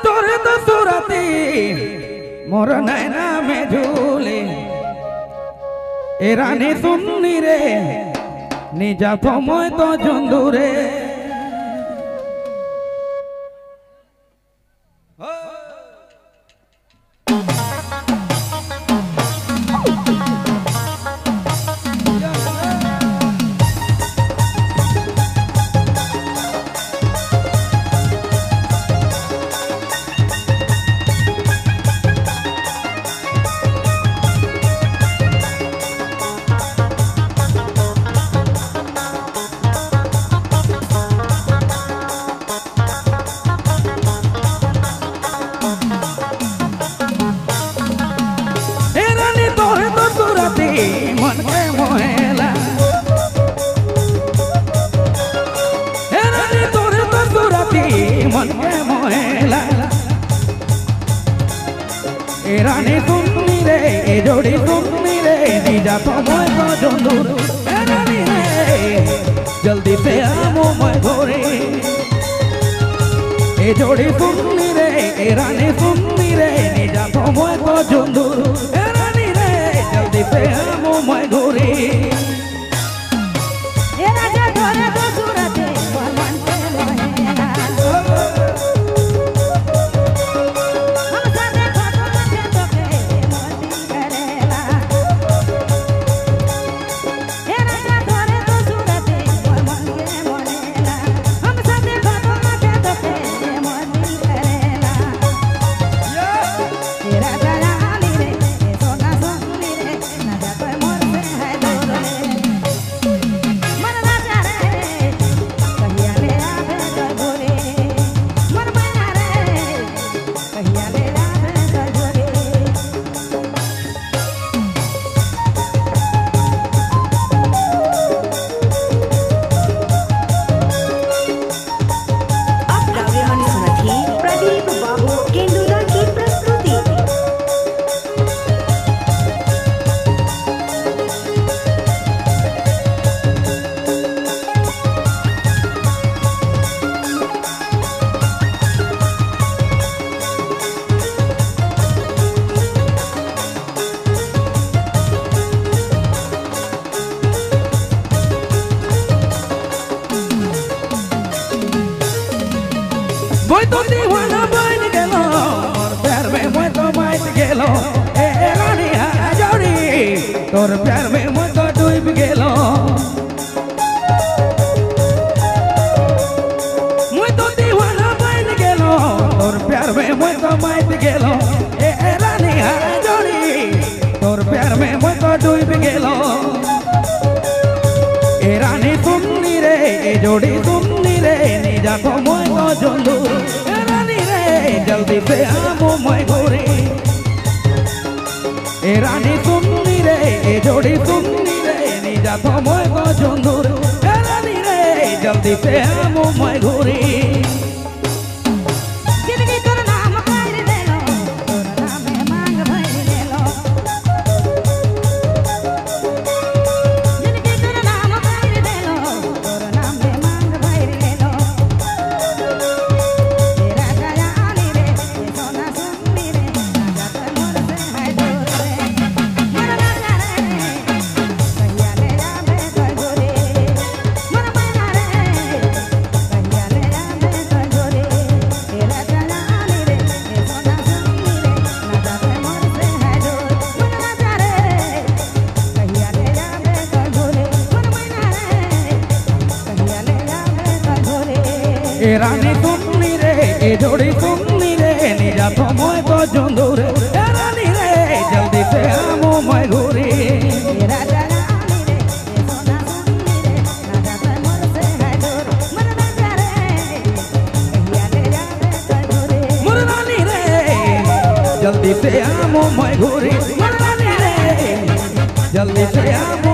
तोरे तो सुरती मोर नैना में झूले ए रानी सुननी रे निजा समय तो जंदूरे मन के मोहेला हे रानी तोरे तो सुरती मन के मोहेला ए रानी सुननी रे ए जोड़ी सुननी रे निजा समय तो जंदूर ए रानी रे जल्दी से आमो मैं घोरे ए जोड़ी सुननी रे ए रानी सुननी रे निजा समय तो जंदूर ए रानी रे जल्दी से आमो मैं घोरे ए राजा तोरे तो सुरती मन के मोहेला हम साथे फोटो के तोके मोती करेला ए राजा तोरे तो सुरती मन के मोहेला हम साथे फोटो के तोके मोती करेला ए राजा रानी रे ए सोना सोनी रे ना जा कोई मोर से है दूर रे मन राजा रे कहिया ले आवे तो गोरे मन मैना रे कहिया ले आवे तो गोरे अब काव्यमणि सुनथी प्रदीप बाबू केंदुला की प्रस्तुति। Voy to Tijuana buen gelo por verme muerto más gelo rani ajori por verme muerto duib gelo muerto Tijuana buen gelo por verme muerto más gelo rani ajori por verme muerto duib gelo rani sunni re jodi sunni re निजा समय तो जंदूर रानी रे जल्दी से आमो मैं घोरे ए रानी सुननी रे ए जोड़ी सुननी रे निजा समय तो जंदूर रानी रे जल्दी से आमो मैं घोरे जिंदगी तोर नाम भर देलो तोर नामे मांग भर देलो जिंदगी तोर नाम भर देलो तोर नामे मांग भर देलो ए राजा रानी रे ए सोना सुननी रे राजा तो मोर से है दूर रे मन राजा रे कहिया ले आवे तो गोरे मन मैना रे कहिया ले आवे तो गोरे ए राजा रानी रे ए सोना सुननी रे राजा तो मोर से है दूर मन राजा रे कहिया ले आवे तो गोरे मन मैना रे कहिया ले आवे तो गोरे ए रानी सुननी रे ए जोड़ी सुननी रे निजा समय तो जंदूर रानी रे जल्दी से आमो मैं घोरे ए राजा रानी रे ए सोना सुननी रे राजा तो मोर से है दूर मन राजा रे कहिया ले आवे तो गोरे मुररानी रे जल्दी से आमो मैं घोरे मुररानी रे जल्दी से आमो